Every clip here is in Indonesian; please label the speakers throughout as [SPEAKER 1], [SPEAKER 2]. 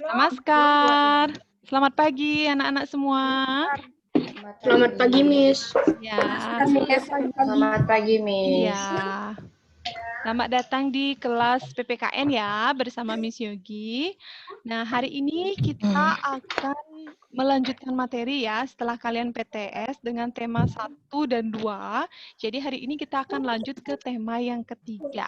[SPEAKER 1] Namaskar. Selamat pagi anak-anak semua.
[SPEAKER 2] Selamat pagi, Miss.
[SPEAKER 1] Ya.
[SPEAKER 2] Selamat pagi, Miss.
[SPEAKER 1] Iya. Selamat datang di kelas PPKN ya bersama Miss Yogi. Nah, hari ini kita akan melanjutkan materi ya setelah kalian PTS dengan tema 1 dan 2. Jadi hari ini kita akan lanjut ke tema yang ketiga.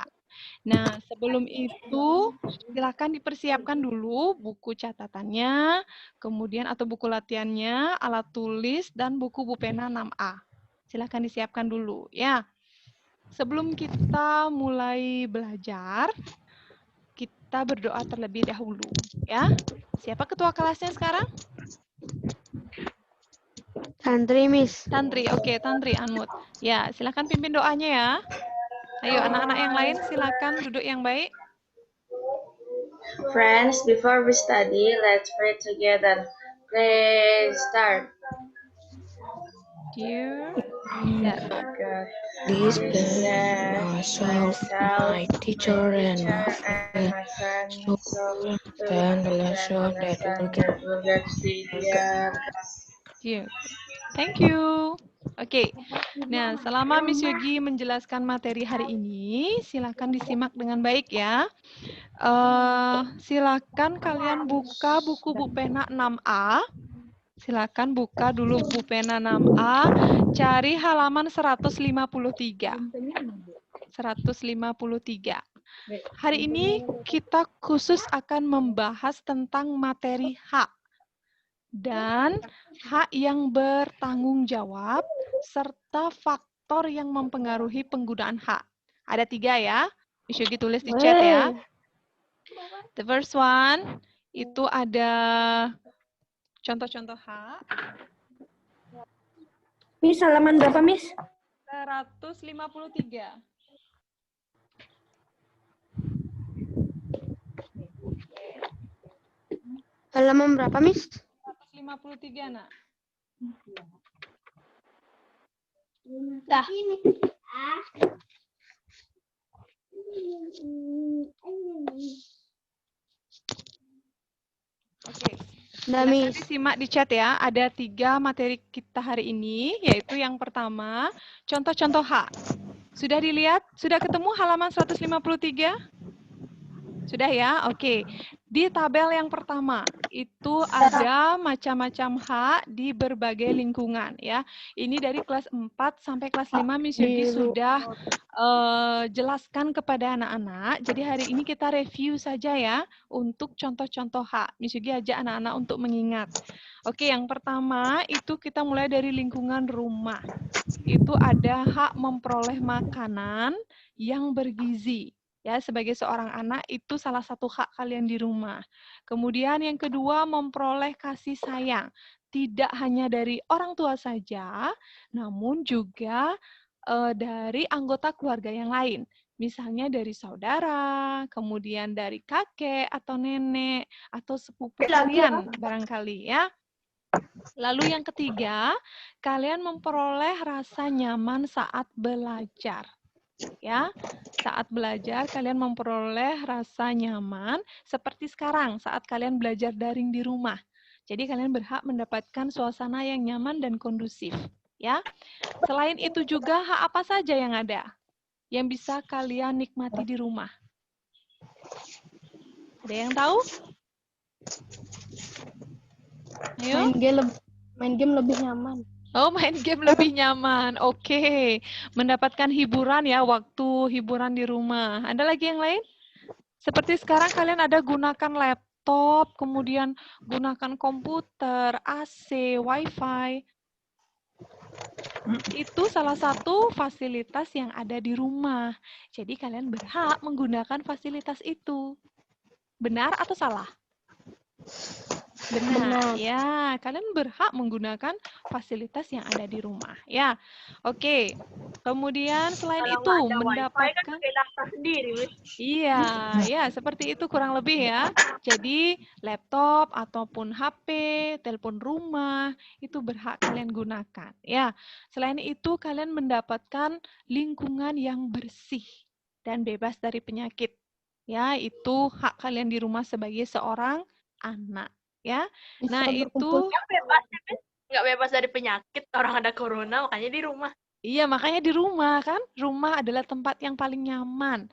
[SPEAKER 1] Nah, sebelum itu silakan dipersiapkan dulu buku catatannya, kemudian atau buku latihannya, alat tulis, dan buku pulpen 6A. Silakan disiapkan dulu ya. Sebelum kita mulai belajar, kita berdoa terlebih dahulu ya. Siapa ketua kelasnya sekarang?
[SPEAKER 2] Tantri, Miss.
[SPEAKER 1] Tantri, oke, Tantri Anmut. Ya, silakan pimpin doanya ya. Ayo anak-anak yang lain silakan duduk yang baik.
[SPEAKER 3] Friends, before we study, let's pray together. Let's start.
[SPEAKER 1] Dear
[SPEAKER 3] God,
[SPEAKER 2] Please
[SPEAKER 3] bless
[SPEAKER 2] bless myself, my teacher, and my friend,
[SPEAKER 3] my friend,
[SPEAKER 2] so understand the lesson that
[SPEAKER 3] we'll get easier.
[SPEAKER 1] Dear. Thank you. Oke. Nah, selama Miss Yogi menjelaskan materi hari ini, silakan disimak dengan baik ya. Silakan kalian buka buku Bupena 6A. Silakan buka dulu Bupena 6A, cari halaman 153. 153. Hari ini kita khusus akan membahas tentang materi hak dan hak yang bertanggung jawab serta faktor yang mempengaruhi penggunaan hak. Ada 3 ya. Miss Yogi tulis di chat ya. The first one itu ada contoh-contoh hak.
[SPEAKER 2] Miss, halaman berapa, Miss?
[SPEAKER 1] 153.
[SPEAKER 2] Halaman berapa, Miss?
[SPEAKER 1] 153, nak.
[SPEAKER 2] Dah.
[SPEAKER 1] Oke.
[SPEAKER 2] Dah,
[SPEAKER 1] Silakan
[SPEAKER 2] Miss.
[SPEAKER 1] disimak di chat ya. Ada 3 materi kita hari ini, yaitu yang pertama, contoh-contoh hak. Sudah dilihat? Sudah ketemu halaman 153? Sudah ya? Oke. Di tabel yang pertama, itu ada macam-macam hak di berbagai lingkungan ya. Ini dari kelas 4 sampai kelas 5 Miss Yogi sudah jelaskan kepada anak-anak. Jadi hari ini kita review saja ya untuk contoh-contoh hak. Miss Yogi ajak anak-anak untuk mengingat. Oke, yang pertama itu kita mulai dari lingkungan rumah. Itu ada hak memperoleh makanan yang bergizi. Ya, sebagai seorang anak itu salah satu hak kalian di rumah. Kemudian yang kedua memperoleh kasih sayang. Tidak hanya dari orang tua saja, namun juga dari anggota keluarga yang lain. Misalnya dari saudara, kemudian dari kakek atau nenek, atau sepupu kalian barangkali ya. Lalu yang ketiga, kalian memperoleh rasa nyaman saat belajar. Ya, saat belajar kalian memperoleh rasa nyaman seperti sekarang saat kalian belajar daring di rumah. Jadi kalian berhak mendapatkan suasana yang nyaman dan kondusif, ya. Selain itu juga hak apa saja yang ada yang bisa kalian nikmati di rumah? Ada yang tahu? Ayo.
[SPEAKER 2] Main game lebih nyaman.
[SPEAKER 1] Oh, main game lebih nyaman. Oke. Mendapatkan hiburan ya, waktu hiburan di rumah. Ada lagi yang lain? Seperti sekarang kalian ada gunakan laptop, kemudian gunakan komputer, AC, WiFi. Itu salah satu fasilitas yang ada di rumah. Jadi kalian berhak menggunakan fasilitas itu. Benar atau salah? Benar. Ya, kalian berhak menggunakan fasilitas yang ada di rumah. Ya, oke. Kemudian selain itu mendapatkan iya, ya seperti itu kurang lebih ya. Jadi laptop ataupun HP, telepon rumah itu berhak kalian gunakan. Ya, selain itu kalian mendapatkan lingkungan yang bersih dan bebas dari penyakit. Ya, itu hak kalian di rumah sebagai seorang anak. Ya, nah itu
[SPEAKER 2] Bebas, nggak bebas dari penyakit. Orang ada corona, makanya di rumah.
[SPEAKER 1] iya, makanya di rumah kan. Rumah adalah tempat yang paling nyaman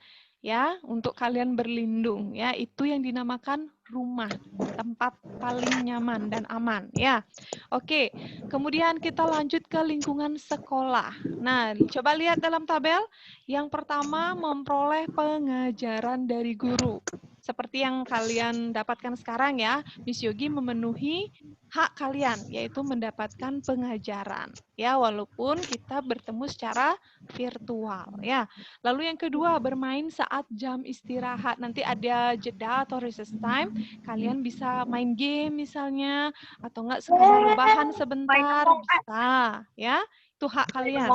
[SPEAKER 1] ya untuk kalian berlindung ya. Itu yang dinamakan rumah, tempat paling nyaman dan aman ya. Oke, kemudian kita lanjut ke lingkungan sekolah. Nah, coba lihat dalam tabel. Yang pertama memperoleh pengajaran dari guru. Seperti yang kalian dapatkan sekarang ya, Miss Yogi memenuhi hak kalian, yaitu mendapatkan pengajaran. Ya, walaupun kita bertemu secara virtual. Ya, lalu yang kedua, bermain saat jam istirahat. Nanti ada jeda atau recess time, kalian bisa main game misalnya, atau enggak sekadar rebahan sebentar, bisa. Ya, itu hak kalian.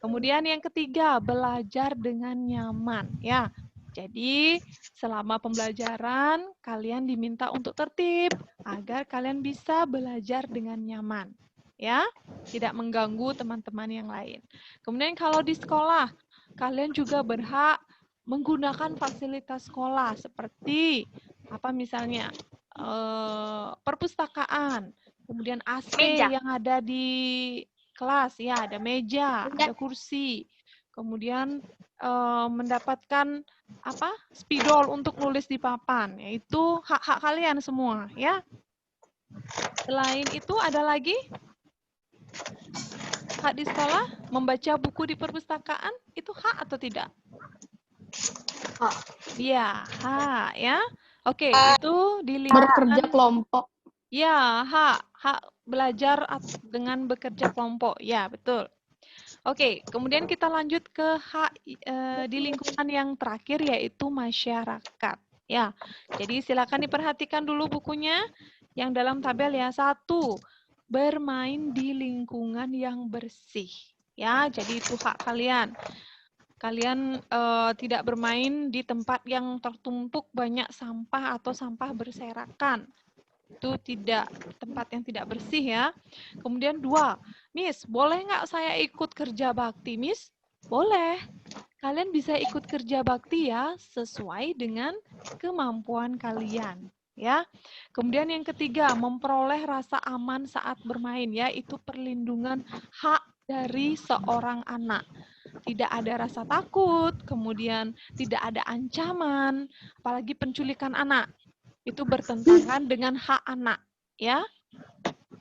[SPEAKER 1] Kemudian yang ketiga, belajar dengan nyaman. Ya, jadi selama pembelajaran, kalian diminta untuk tertib agar kalian bisa belajar dengan nyaman. Ya, tidak mengganggu teman-teman yang lain. Kemudian kalau di sekolah, kalian juga berhak menggunakan fasilitas sekolah seperti apa misalnya perpustakaan, kemudian AC
[SPEAKER 2] Meja.
[SPEAKER 1] yang ada di kelas, ya ada meja, ada kursi, kemudian mendapatkan apa spidol untuk nulis di papan, yaitu hak-hak kalian semua ya. Selain itu ada lagi hak di sekolah, membaca buku di perpustakaan, itu hak atau tidak?
[SPEAKER 2] Hak.
[SPEAKER 1] Iya, hak ya. Oke, itu di
[SPEAKER 2] Bekerja
[SPEAKER 1] lingkungan
[SPEAKER 2] kelompok.
[SPEAKER 1] ya, hak belajar dengan bekerja kelompok. Ya, betul. Oke, kemudian kita lanjut ke hak di lingkungan yang terakhir yaitu masyarakat. Ya, jadi silakan diperhatikan dulu bukunya yang dalam tabel ya. 1, bermain di lingkungan yang bersih. Ya, jadi itu hak kalian. Kalian tidak bermain di tempat yang tertumpuk banyak sampah atau sampah berserakan. Itu tidak tempat yang tidak bersih ya. Kemudian 2, Miss, boleh nggak saya ikut kerja bakti, Miss? Boleh. Kalian bisa ikut kerja bakti ya, sesuai dengan kemampuan kalian. Ya. Kemudian yang ketiga, memperoleh rasa aman saat bermain ya, itu perlindungan hak dari seorang anak. Tidak ada rasa takut, kemudian tidak ada ancaman, apalagi penculikan anak. Itu bertentangan dengan hak anak, ya.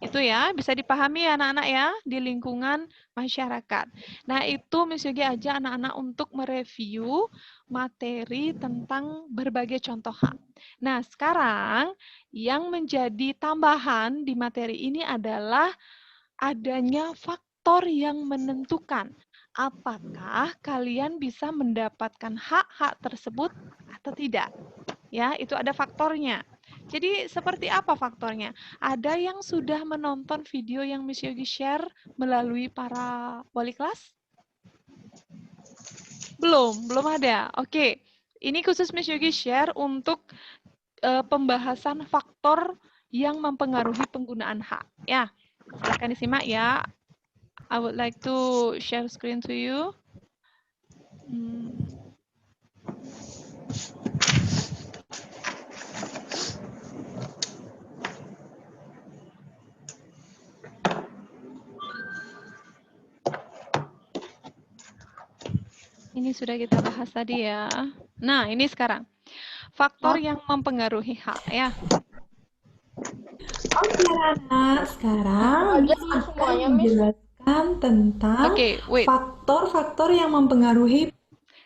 [SPEAKER 1] Itu ya, bisa dipahami ya anak-anak ya, di lingkungan masyarakat. Nah, itu Miss Yogi aja anak-anak untuk mereview materi tentang berbagai contoh hak. Nah, sekarang yang menjadi tambahan di materi ini adalah adanya faktor yang menentukan apakah kalian bisa mendapatkan hak-hak tersebut atau tidak. Ya, itu ada faktornya. Jadi seperti apa faktornya? Ada yang sudah menonton video yang Miss Yogi share melalui para wali kelas? Belum ada. Oke. Ini khusus Miss Yogi share untuk pembahasan faktor yang mempengaruhi penggunaan hak. Ya, silakan disimak ya. I would like to share screen to you. Ini sudah kita bahas tadi ya. Nah, ini sekarang. Faktor yang mempengaruhi hak ya.
[SPEAKER 4] Oke, Rana. Sekarang akan menjelaskan tentang faktor-faktor yang mempengaruhi.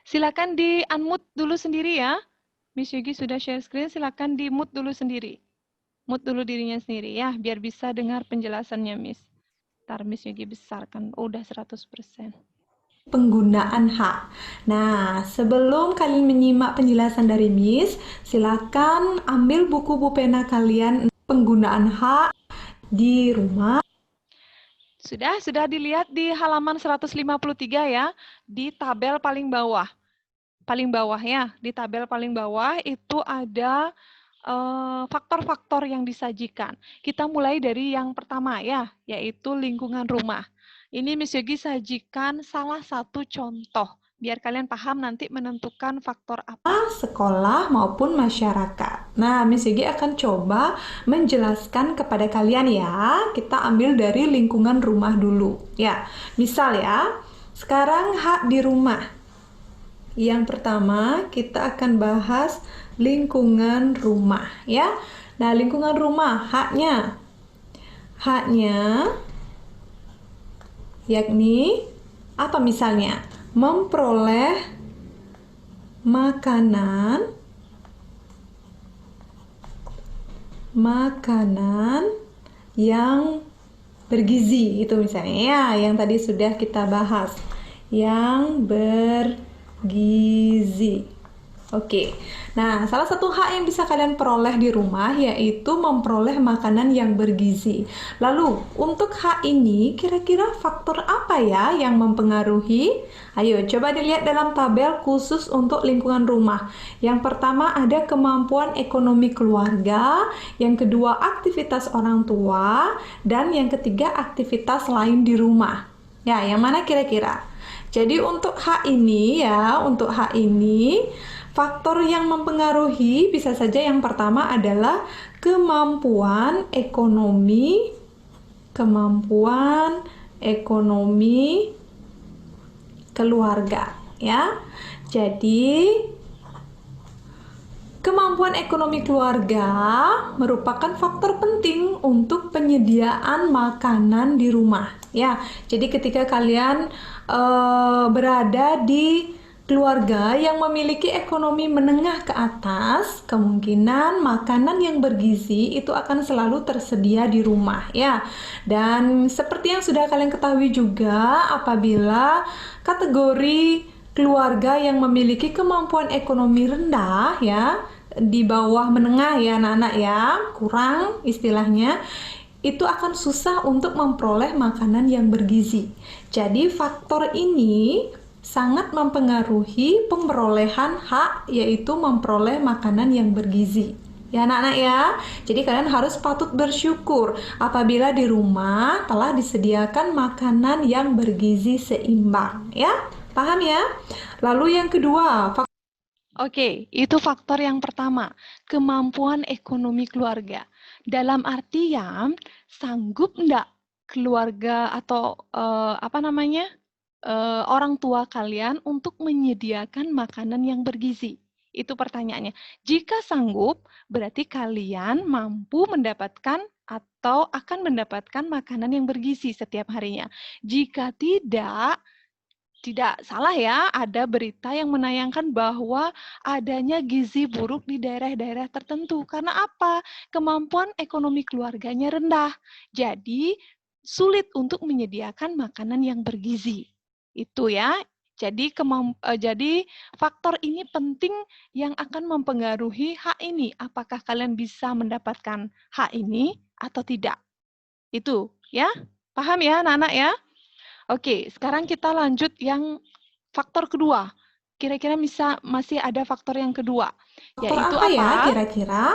[SPEAKER 1] Silakan di-unmute dulu sendiri ya. Miss Yogi sudah share screen, silakan di-mute dulu sendiri. Mute dulu dirinya sendiri ya, biar bisa dengar penjelasannya, Miss. Ntar Miss Yogi besarkan, udah 100%.
[SPEAKER 4] Penggunaan hak. Nah, sebelum kalian menyimak penjelasan dari Miss, silakan ambil buku pulpena kalian penggunaan hak di rumah.
[SPEAKER 1] Sudah dilihat di halaman 153 ya, di tabel paling bawah. Paling bawah ya, di tabel paling bawah itu ada faktor-faktor yang disajikan. Kita mulai dari yang pertama ya, yaitu lingkungan rumah. Ini Miss Yogi sajikan salah satu contoh biar kalian paham nanti menentukan faktor apa.
[SPEAKER 4] Sekolah maupun masyarakat. Nah, Miss Yogi akan coba menjelaskan kepada kalian ya. Kita ambil dari lingkungan rumah dulu. Ya, misal ya, sekarang hak di rumah. Yang pertama, kita akan bahas lingkungan rumah ya. Nah, lingkungan rumah haknya yakni apa misalnya? Memperoleh makanan yang bergizi itu misalnya ya, yang tadi sudah kita bahas, yang bergizi. Oke. Nah, salah satu hak yang bisa kalian peroleh di rumah yaitu memperoleh makanan yang bergizi. Lalu, untuk hak ini kira-kira faktor apa ya yang mempengaruhi? Ayo, coba dilihat dalam tabel khusus untuk lingkungan rumah. Yang pertama ada kemampuan ekonomi keluarga, yang kedua aktivitas orang tua, dan yang ketiga aktivitas lain di rumah. Ya, yang mana kira-kira? Jadi untuk hak ini faktor yang mempengaruhi bisa saja yang pertama adalah kemampuan ekonomi keluarga ya. Jadi kemampuan ekonomi keluarga merupakan faktor penting untuk penyediaan makanan di rumah ya. Jadi ketika kalian berada di keluarga yang memiliki ekonomi menengah ke atas, kemungkinan makanan yang bergizi itu akan selalu tersedia di rumah ya. Dan seperti yang sudah kalian ketahui juga, apabila kategori keluarga yang memiliki kemampuan ekonomi rendah ya, di bawah menengah ya anak-anak ya, kurang istilahnya, itu akan susah untuk memperoleh makanan yang bergizi. Jadi faktor ini sangat mempengaruhi perolehan hak, yaitu memperoleh makanan yang bergizi. Ya anak-anak ya, jadi kalian harus patut bersyukur apabila di rumah telah disediakan makanan yang bergizi seimbang ya. Paham ya? Lalu yang kedua,
[SPEAKER 1] Oke, itu faktor yang pertama, kemampuan ekonomi keluarga. Dalam artian, sanggup enggak keluarga atau orang tua kalian untuk menyediakan makanan yang bergizi? Itu pertanyaannya. Jika sanggup, berarti kalian mampu mendapatkan atau akan mendapatkan makanan yang bergizi setiap harinya. Jika tidak salah ya, ada berita yang menayangkan bahwa adanya gizi buruk di daerah-daerah tertentu. Karena apa? Kemampuan ekonomi keluarganya rendah. Jadi, sulit untuk menyediakan makanan yang bergizi. Itu ya. Jadi, faktor ini penting yang akan mempengaruhi hak ini. Apakah kalian bisa mendapatkan hak ini atau tidak? Itu ya. Paham ya anak-anak ya? Oke, sekarang kita lanjut yang faktor kedua. Kira-kira masih ada faktor yang kedua,
[SPEAKER 4] faktor
[SPEAKER 1] yaitu
[SPEAKER 4] apa ya kira-kira?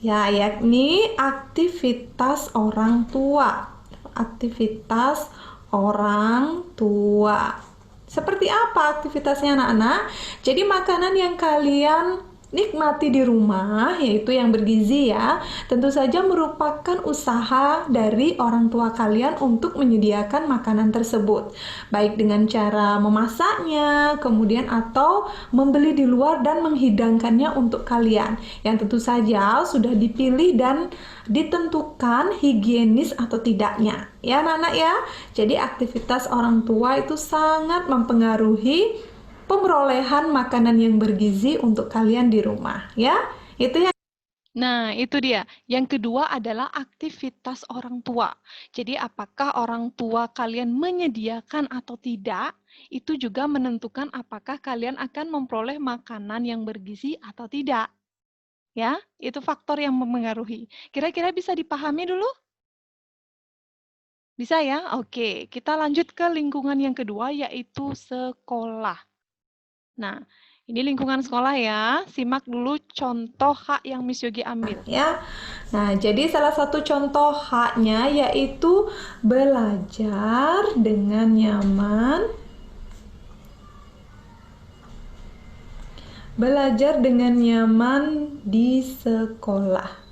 [SPEAKER 4] Ya, yakni aktivitas orang tua. Aktivitas orang tua. Seperti apa aktivitasnya anak-anak? Jadi makanan yang kalian nikmati di rumah, yaitu yang bergizi ya, tentu saja merupakan usaha dari orang tua kalian untuk menyediakan makanan tersebut, baik dengan cara memasaknya, kemudian atau membeli di luar dan menghidangkannya untuk kalian, yang tentu saja sudah dipilih dan ditentukan higienis atau tidaknya ya anak-anak ya. Jadi aktivitas orang tua itu sangat mempengaruhi pemerolehan makanan yang bergizi untuk kalian di rumah ya. Itu ya.
[SPEAKER 1] Nah, itu dia. Yang kedua adalah aktivitas orang tua. Jadi apakah orang tua kalian menyediakan atau tidak, itu juga menentukan apakah kalian akan memperoleh makanan yang bergizi atau tidak. Ya, itu faktor yang mempengaruhi. Kira-kira bisa dipahami dulu? Bisa ya? Oke, kita lanjut ke lingkungan yang kedua, yaitu sekolah. Nah, ini lingkungan sekolah ya. Simak dulu contoh hak yang Miss Yogi ambil.
[SPEAKER 4] Ya. Nah, jadi salah satu contoh haknya yaitu belajar dengan nyaman belajar dengan nyaman di sekolah.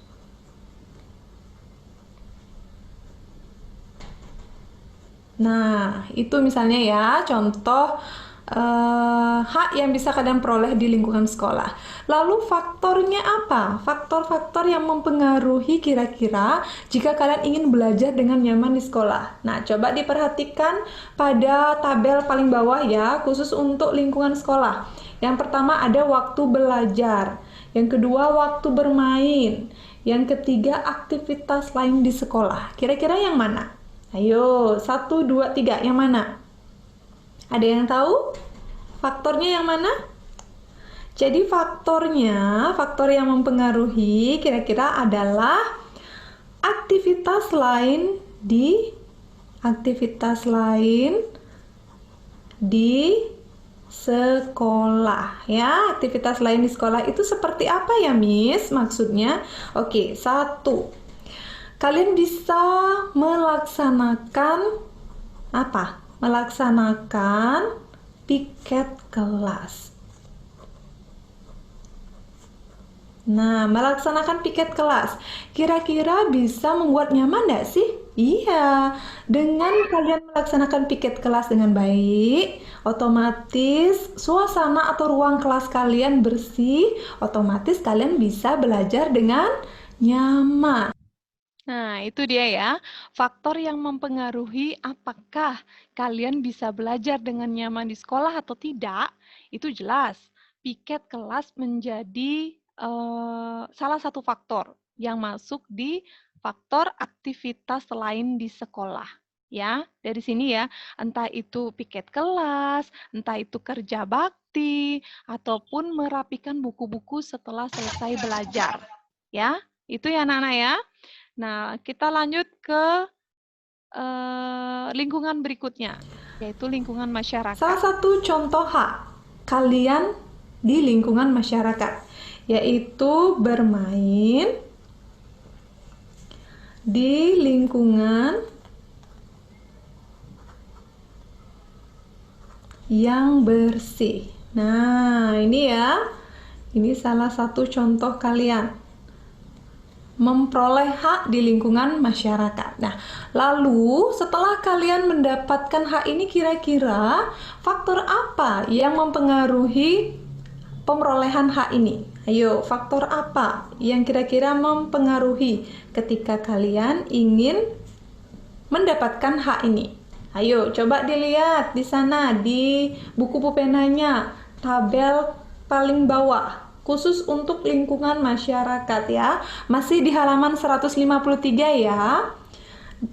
[SPEAKER 4] Nah, itu misalnya ya contoh hak yang bisa kalian peroleh di lingkungan sekolah. Lalu faktornya apa? Faktor-faktor yang mempengaruhi kira-kira jika kalian ingin belajar dengan nyaman di sekolah. Nah, coba diperhatikan pada tabel paling bawah ya, khusus untuk lingkungan sekolah. Yang pertama ada waktu belajar, yang kedua waktu bermain, yang ketiga aktivitas lain di sekolah. Kira-kira yang mana? Ayo, 1, 2, 3, yang mana? Ada yang tahu? Faktornya yang mana? Jadi faktor yang mempengaruhi kira-kira adalah aktivitas lain di sekolah ya. Aktivitas lain di sekolah itu seperti apa ya, Miss? Maksudnya, oke, 1. Kalian bisa melaksanakan apa? Melaksanakan piket kelas. Nah, melaksanakan piket kelas. Kira-kira bisa membuat nyaman nggak sih? Iya, dengan kalian melaksanakan piket kelas dengan baik, otomatis suasana atau ruang kelas kalian bersih, otomatis kalian bisa belajar dengan nyaman.
[SPEAKER 1] Nah, itu dia ya, faktor yang mempengaruhi apakah kalian bisa belajar dengan nyaman di sekolah atau tidak, itu jelas. Piket kelas menjadi salah satu faktor yang masuk di faktor aktivitas lain di sekolah. Ya, dari sini ya, entah itu piket kelas, entah itu kerja bakti, ataupun merapikan buku-buku setelah selesai belajar. Ya, itu ya anak-anak ya. Nah, kita lanjut ke lingkungan berikutnya, yaitu lingkungan masyarakat.
[SPEAKER 4] Salah satu contoh hak kalian di lingkungan masyarakat, yaitu bermain di lingkungan yang bersih. Nah, ini ya, ini salah satu contoh kalian memperoleh hak di lingkungan masyarakat. Nah, lalu setelah kalian mendapatkan hak ini, kira-kira faktor apa yang mempengaruhi pemerolehan hak ini? Ayo, faktor apa yang kira-kira mempengaruhi ketika kalian ingin mendapatkan hak ini? Ayo, coba dilihat di sana di buku pulpenanya, tabel paling bawah. Khusus untuk lingkungan masyarakat ya. Masih di halaman 153 ya.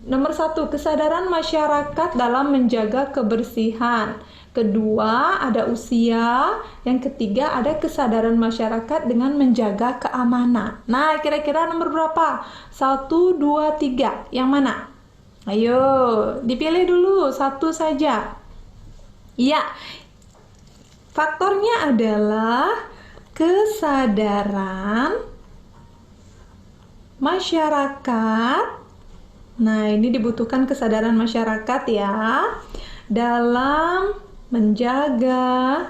[SPEAKER 4] Nomor 1, kesadaran masyarakat dalam menjaga kebersihan. Kedua, ada usia. Yang ketiga, ada kesadaran masyarakat dengan menjaga keamanan. Nah, kira-kira nomor berapa? 1, 2, 3. Yang mana? Ayo, dipilih dulu satu saja. Iya, faktornya adalah kesadaran masyarakat. Nah, ini dibutuhkan kesadaran masyarakat ya dalam menjaga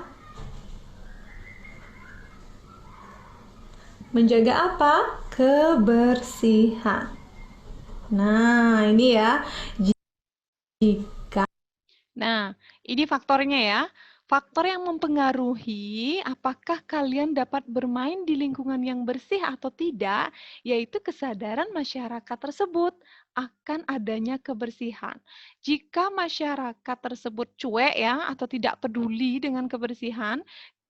[SPEAKER 4] apa? Kebersihan. Nah, ini ya.
[SPEAKER 1] Nah, ini faktornya ya. Faktor yang mempengaruhi apakah kalian dapat bermain di lingkungan yang bersih atau tidak, yaitu kesadaran masyarakat tersebut akan adanya kebersihan. Jika masyarakat tersebut cuek ya, atau tidak peduli dengan kebersihan,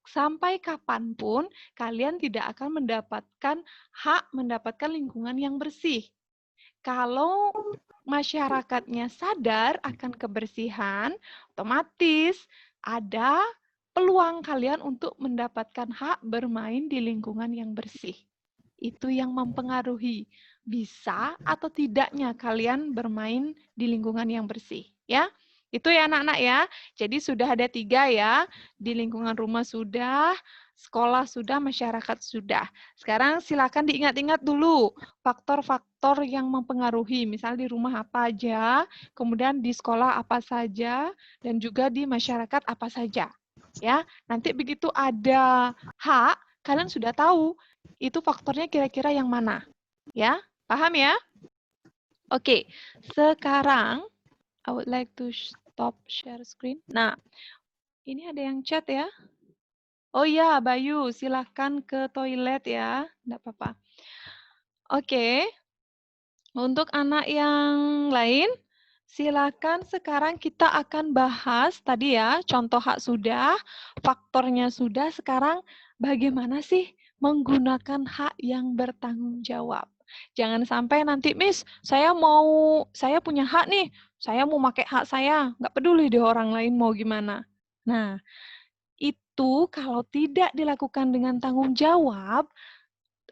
[SPEAKER 1] sampai kapanpun kalian tidak akan mendapatkan hak mendapatkan lingkungan yang bersih. Kalau masyarakatnya sadar akan kebersihan, otomatis ada peluang kalian untuk mendapatkan hak bermain di lingkungan yang bersih. Itu yang mempengaruhi bisa atau tidaknya kalian bermain di lingkungan yang bersih. Ya, itu ya anak-anak ya. Jadi sudah ada 3 ya, di lingkungan rumah sudah, sekolah sudah, masyarakat sudah. Sekarang silakan diingat-ingat dulu faktor-faktor yang mempengaruhi, misalnya di rumah apa aja, kemudian di sekolah apa saja, dan juga di masyarakat apa saja. Ya, nanti begitu ada hak, kalian sudah tahu itu faktornya kira-kira yang mana. Ya, paham ya? Oke, sekarang I would like to stop share screen. Nah, ini ada yang chat ya. Oh iya, Bayu, silahkan ke toilet ya. Enggak apa-apa. Oke, untuk anak yang lain, silakan sekarang kita akan bahas tadi ya, contoh hak sudah, faktornya sudah, sekarang bagaimana sih menggunakan hak yang bertanggung jawab. Jangan sampai nanti, Miss, saya punya hak nih, saya mau pakai hak saya, nggak peduli deh orang lain mau gimana. Nah, itu kalau tidak dilakukan dengan tanggung jawab,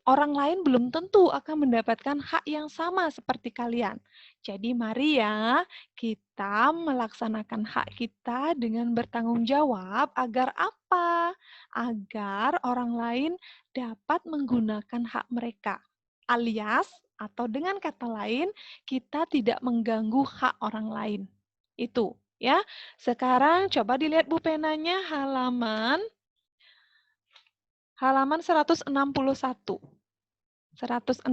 [SPEAKER 1] orang lain belum tentu akan mendapatkan hak yang sama seperti kalian. Jadi mari ya, kita melaksanakan hak kita dengan bertanggung jawab agar apa? Agar orang lain dapat menggunakan hak mereka. Alias, atau dengan kata lain, kita tidak mengganggu hak orang lain. Itu ya. Sekarang coba dilihat Bu penanya halaman 161. 161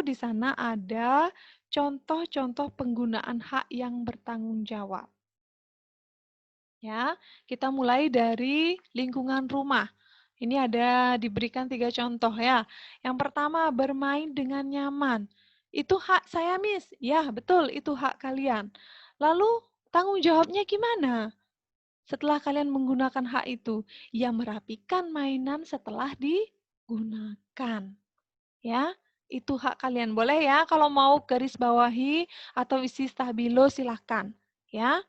[SPEAKER 1] di sana ada contoh-contoh penggunaan hak yang bertanggung jawab. Ya, kita mulai dari lingkungan rumah. Ini ada diberikan 3 contoh ya. Yang pertama, bermain dengan nyaman. Itu hak saya, Miss. Ya, betul, itu hak kalian. Lalu, tanggung jawabnya gimana? Setelah kalian menggunakan hak itu, ya merapikan mainan setelah digunakan. Ya, itu hak kalian. Boleh ya, kalau mau garis bawahi atau isi stabilo silahkan. Ya,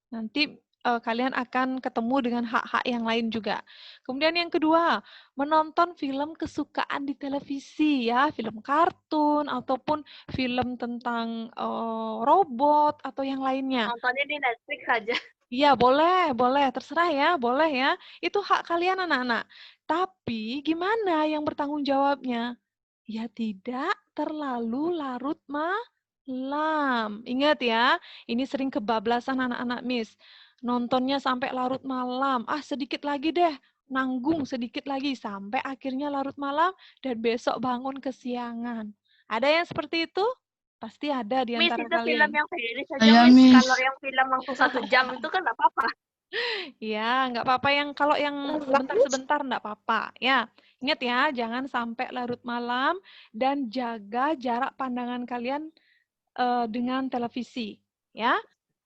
[SPEAKER 1] nanti kalian akan ketemu dengan hak-hak yang lain juga. Kemudian yang kedua, menonton film kesukaan di televisi ya, film kartun ataupun film tentang robot atau yang lainnya.
[SPEAKER 2] Nontonnya di Netflix saja.
[SPEAKER 1] Iya, boleh, terserah ya, boleh ya. Itu hak kalian anak-anak. Tapi gimana yang bertanggung jawabnya? Ya tidak terlalu larut malam. Ingat ya, ini sering kebablasan anak-anak Miss. Nontonnya sampai larut malam. Ah, sedikit lagi deh. Nanggung sedikit lagi. Sampai akhirnya larut malam dan besok bangun kesiangan. Ada yang seperti itu? Pasti ada di
[SPEAKER 2] Miss,
[SPEAKER 1] antara
[SPEAKER 2] itu film
[SPEAKER 1] kalian.
[SPEAKER 2] yang series aja,
[SPEAKER 5] Saya,
[SPEAKER 2] Miss.
[SPEAKER 5] Miss.
[SPEAKER 2] Kalau yang film langsung 1 jam itu kan nggak apa-apa.
[SPEAKER 1] Ya, nggak apa-apa yang kalau yang sebentar-sebentar nggak apa-apa. Ya, ingat ya, jangan sampai larut malam dan jaga jarak pandangan kalian dengan televisi. Ya,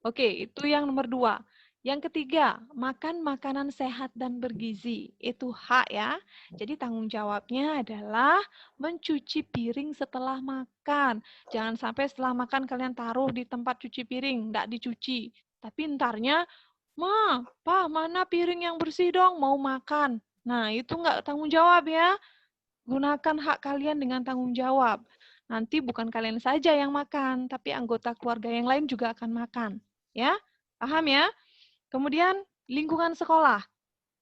[SPEAKER 1] oke, itu yang nomor 2. Yang ketiga, makan makanan sehat dan bergizi. Itu hak ya. Jadi tanggung jawabnya adalah mencuci piring setelah makan. Jangan sampai setelah makan kalian taruh di tempat cuci piring, nggak dicuci. Tapi entarnya, Ma, Pa, mana piring yang bersih dong, mau makan. Nah, itu nggak tanggung jawab ya. Gunakan hak kalian dengan tanggung jawab. Nanti bukan kalian saja yang makan, tapi anggota keluarga yang lain juga akan makan. Ya, paham ya? Kemudian, lingkungan sekolah.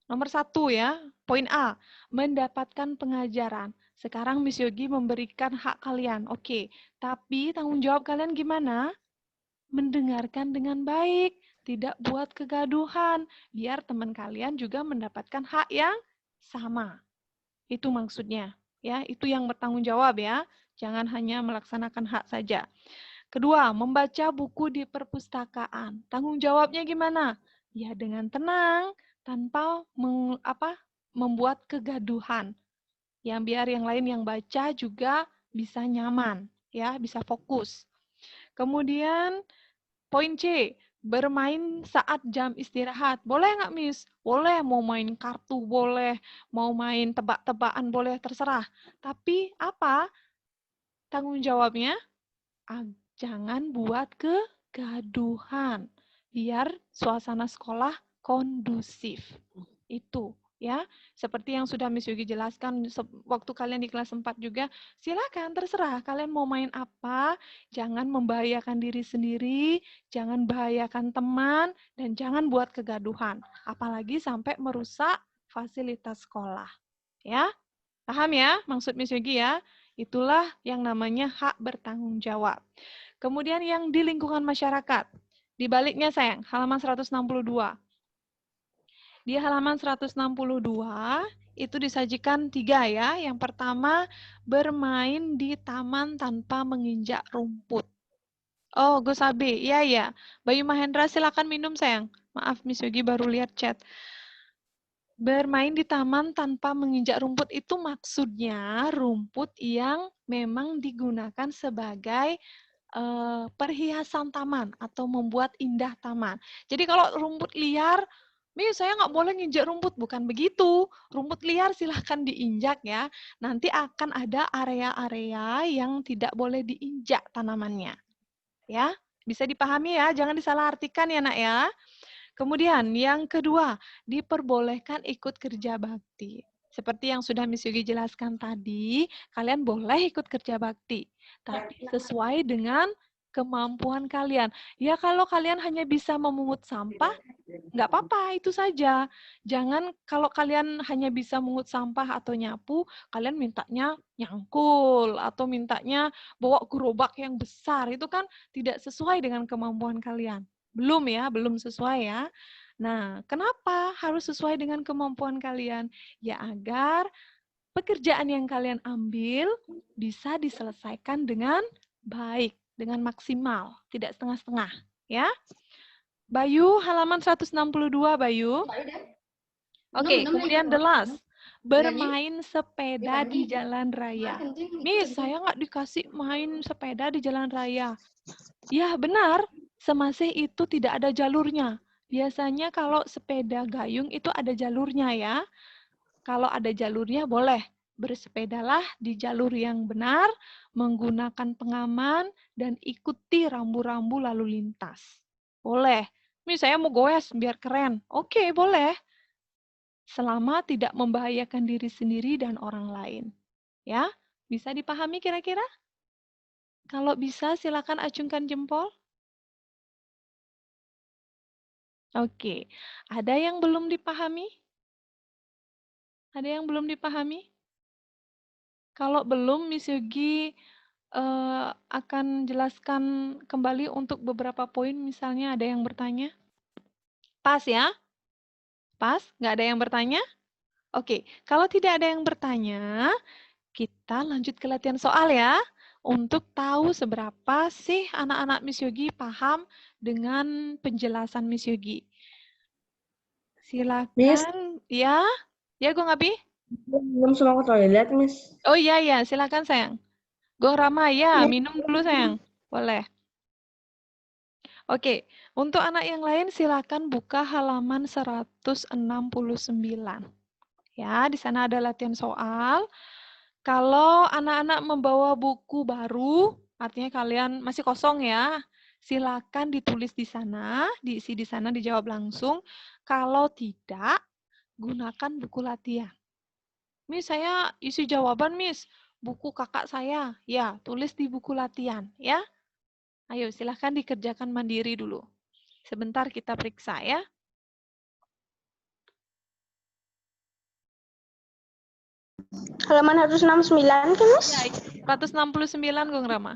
[SPEAKER 1] Nomor 1 ya, poin A, mendapatkan pengajaran. Sekarang Miss Yogi memberikan hak kalian. Oke, tapi tanggung jawab kalian gimana? Mendengarkan dengan baik, tidak buat kegaduhan, biar teman kalian juga mendapatkan hak yang sama. Itu maksudnya. Ya, itu yang bertanggung jawab ya. Jangan hanya melaksanakan hak saja. Kedua, membaca buku di perpustakaan. Tanggung jawabnya gimana? Ya dengan tenang, tanpa membuat kegaduhan. Yang biar yang lain yang baca juga bisa nyaman, ya, bisa fokus. Kemudian poin C, bermain saat jam istirahat. Boleh nggak, Miss? Boleh, mau main kartu boleh, mau main tebak-tebakan boleh, terserah. Tapi apa tanggung jawabnya? Jangan buat kegaduhan. Biar suasana sekolah kondusif. Itu ya. Seperti yang sudah Miss Yogi jelaskan waktu kalian di kelas 4 juga, silakan terserah kalian mau main apa, jangan membahayakan diri sendiri, jangan bahayakan teman, dan jangan buat kegaduhan. Apalagi sampai merusak fasilitas sekolah. Ya. Paham ya maksud Miss Yogi ya? Itulah yang namanya hak bertanggung jawab. Kemudian yang di lingkungan masyarakat. Di baliknya sayang, halaman 162. Di halaman 162 itu disajikan 3 ya. Yang pertama, bermain di taman tanpa menginjak rumput. Oh, Gus Abi, iya ya. Bayu Mahendra silakan minum sayang. Maaf, Miss Yogi baru lihat chat. Bermain di taman tanpa menginjak rumput itu maksudnya rumput yang memang digunakan sebagai perhiasan taman atau membuat indah taman. Jadi kalau rumput liar, saya nggak boleh nginjak rumput, bukan begitu. Rumput liar silahkan diinjak ya. Nanti akan ada area-area yang tidak boleh diinjak tanamannya. Ya, bisa dipahami ya, jangan disalahartikan ya nak ya. Kemudian yang kedua, diperbolehkan ikut kerja bakti. Seperti yang sudah Miss Yogi jelaskan tadi, kalian boleh ikut kerja bakti, tapi sesuai dengan kemampuan kalian. Ya kalau kalian hanya bisa memungut sampah, nggak apa-apa, itu saja. Jangan kalau kalian hanya bisa memungut sampah atau nyapu, kalian mintanya nyangkul atau mintanya bawa gerobak yang besar. Itu kan tidak sesuai dengan kemampuan kalian. Belum ya, belum sesuai ya. Nah, kenapa harus sesuai dengan kemampuan kalian? Ya agar pekerjaan yang kalian ambil bisa diselesaikan dengan baik, dengan maksimal, tidak setengah-setengah. Ya. Bayu, halaman 162, Bayu. Oke, kemudian the last. Bermain sepeda di jalan raya. Miss, saya nggak dikasih main sepeda di jalan raya. Ya, benar. Semasih itu tidak ada jalurnya. Biasanya kalau sepeda gayung itu ada jalurnya ya. Kalau ada jalurnya boleh. Bersepedalah di jalur yang benar, menggunakan pengaman, dan ikuti rambu-rambu lalu lintas. Boleh. Miss, saya mau goes biar keren. Oke, boleh. Selama tidak membahayakan diri sendiri dan orang lain. Ya, bisa dipahami kira-kira? Kalau bisa, silakan acungkan jempol. Oke, ada yang belum dipahami? Ada yang belum dipahami? Kalau belum, Miss Yogi akan jelaskan kembali untuk beberapa poin, misalnya ada yang bertanya. Pas ya? Pas? Nggak ada yang bertanya? Oke, kalau tidak ada yang bertanya, kita lanjut ke latihan soal ya. Untuk tahu seberapa sih anak-anak Miss Yogi paham dengan penjelasan Miss Yogi. Silakan.
[SPEAKER 3] Miss.
[SPEAKER 1] Ya? Ya, Gung Abi?
[SPEAKER 3] Belum semua ke toilet, Miss.
[SPEAKER 1] Oh iya, ya. Silakan sayang. Gung Rama, ya. Minum dulu sayang. Boleh. Oke, untuk anak yang lain silakan buka halaman 169. Ya, di sana ada latihan soal. Kalau anak-anak membawa buku baru, artinya kalian masih kosong ya, silakan ditulis di sana, diisi di sana, dijawab langsung. Kalau tidak, gunakan buku latihan. Miss, saya isi jawaban, Miss. Buku kakak saya. Ya, tulis di buku latihan, ya. Ayo, silahkan dikerjakan mandiri dulu. Sebentar kita periksa, ya.
[SPEAKER 5] Halaman 169 kan, Mas?
[SPEAKER 1] Ya, 169, Gung Rama.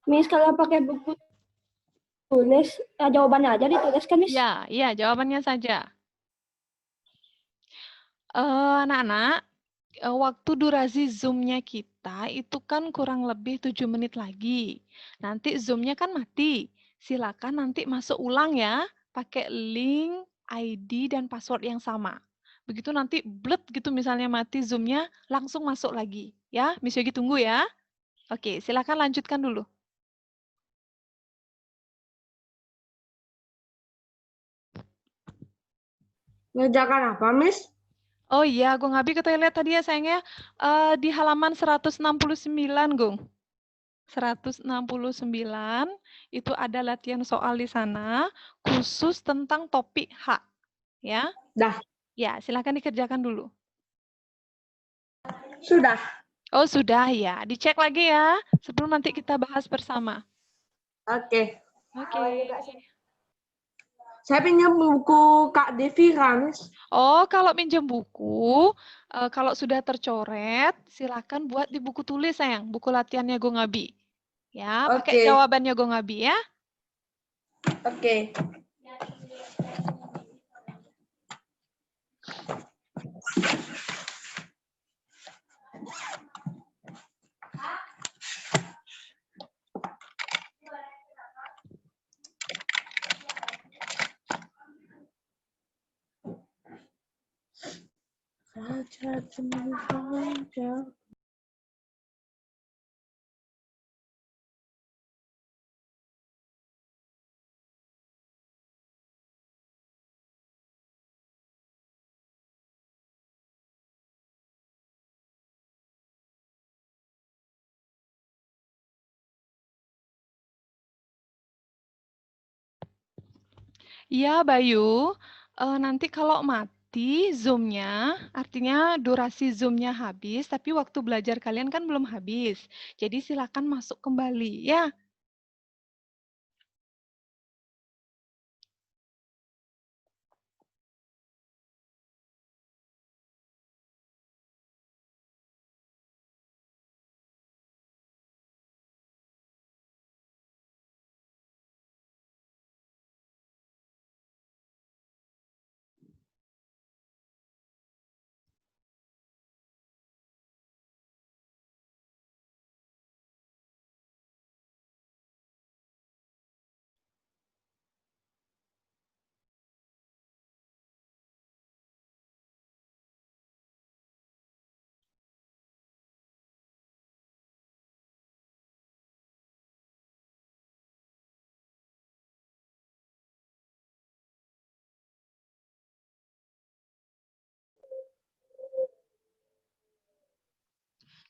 [SPEAKER 5] Miss, kalau pakai buku tulis, jawabannya aja ditulis kan, Miss?
[SPEAKER 1] Ya, ya, jawabannya saja. Anak-anak, waktu durasi Zoom-nya kita itu kan kurang lebih 7 menit lagi. Nanti Zoom-nya kan mati. Silakan nanti masuk ulang ya, pakai link, ID, dan password yang sama. Begitu nanti blet gitu misalnya mati Zoom-nya, langsung masuk lagi. Ya, Miss Yogi tunggu ya. Oke, silakan lanjutkan dulu.
[SPEAKER 3] Ngerjakan apa, Miss?
[SPEAKER 1] Oh iya, Gung Abi ke toilet tadi ya sayangnya. Di halaman 169, Gung. 169 itu ada latihan soal di sana khusus tentang topik hak. Ya.
[SPEAKER 3] Dah.
[SPEAKER 1] Ya, silakan dikerjakan dulu.
[SPEAKER 3] Sudah.
[SPEAKER 1] Oh, sudah ya. Dicek lagi ya sebelum nanti kita bahas bersama.
[SPEAKER 3] Oke.
[SPEAKER 1] Oke.
[SPEAKER 3] Saya pinjam buku Kak Devi kan, Miss?
[SPEAKER 1] Oh, kalau minjem buku, kalau sudah tercoret, silakan buat di buku tulis, sayang. Buku latihannya Gung Abi. Ya, pakai
[SPEAKER 3] Oke.
[SPEAKER 1] jawabannya Gung Abi ya.
[SPEAKER 3] Oke. Raja Raja.
[SPEAKER 1] Iya, Bayu. Nanti kalau mati Zoom-nya, artinya durasi Zoom-nya habis, tapi waktu belajar kalian kan belum habis. Jadi silakan masuk kembali ya.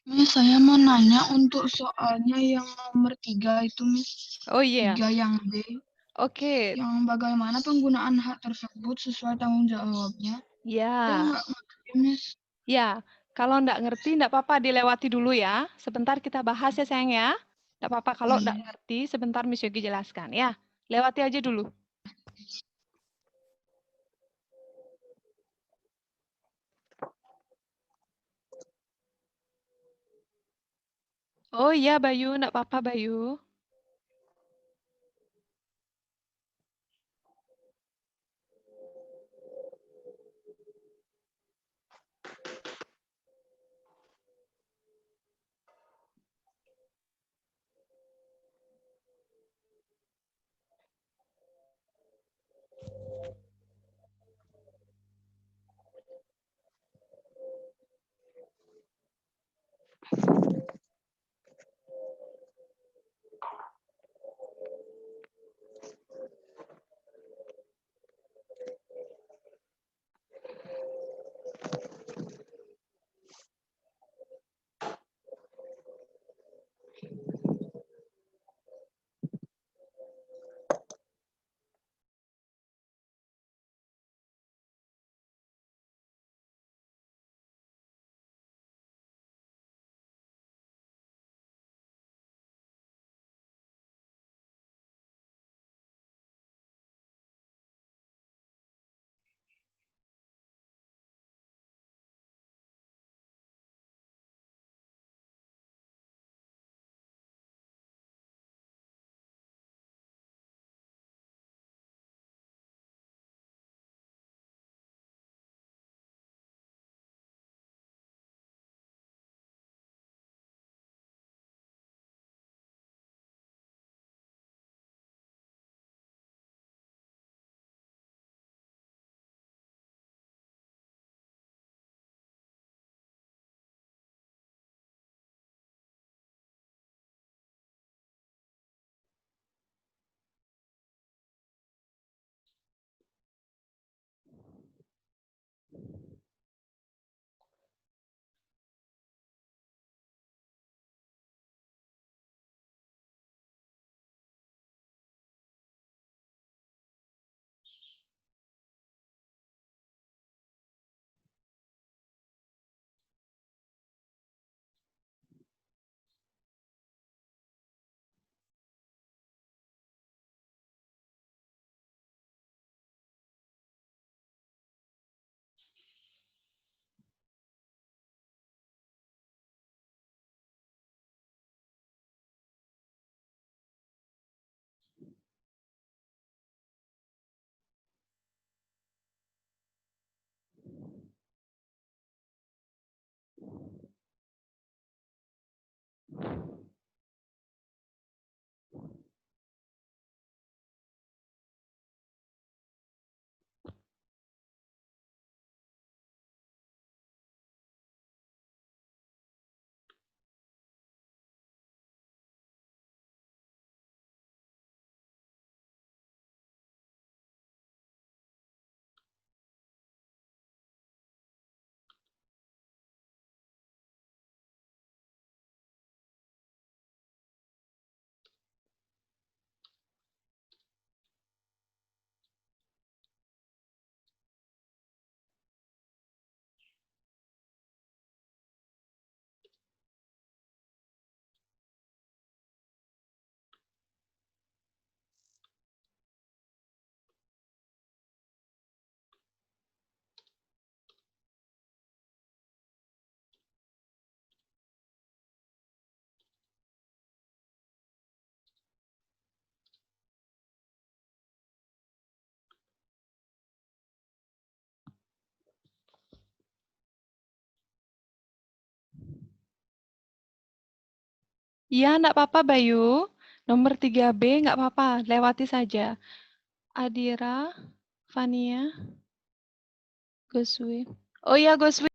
[SPEAKER 6] Miss, saya mau nanya untuk soalnya yang nomor 3 itu, Miss.
[SPEAKER 1] Oh iya.
[SPEAKER 6] 3 yang B.
[SPEAKER 1] Oke.
[SPEAKER 6] Yang bagaimana penggunaan hak tersebut sesuai tanggung jawabnya.
[SPEAKER 1] Ya.
[SPEAKER 6] Saya nggak ngerti, Miss.
[SPEAKER 1] Ya, kalau nggak ngerti, nggak apa-apa dilewati dulu ya. Sebentar kita bahas ya sayang ya. Nggak apa-apa kalau nggak ngerti, sebentar Miss Yogi jelaskan ya. Lewati aja dulu. Oh iya Bayu, nggak apa-apa Bayu. Iya, enggak apa-apa Bayu. Nomor 3B enggak apa-apa, lewati saja. Adira, Fania, Goswin. Oh iya, Goswin.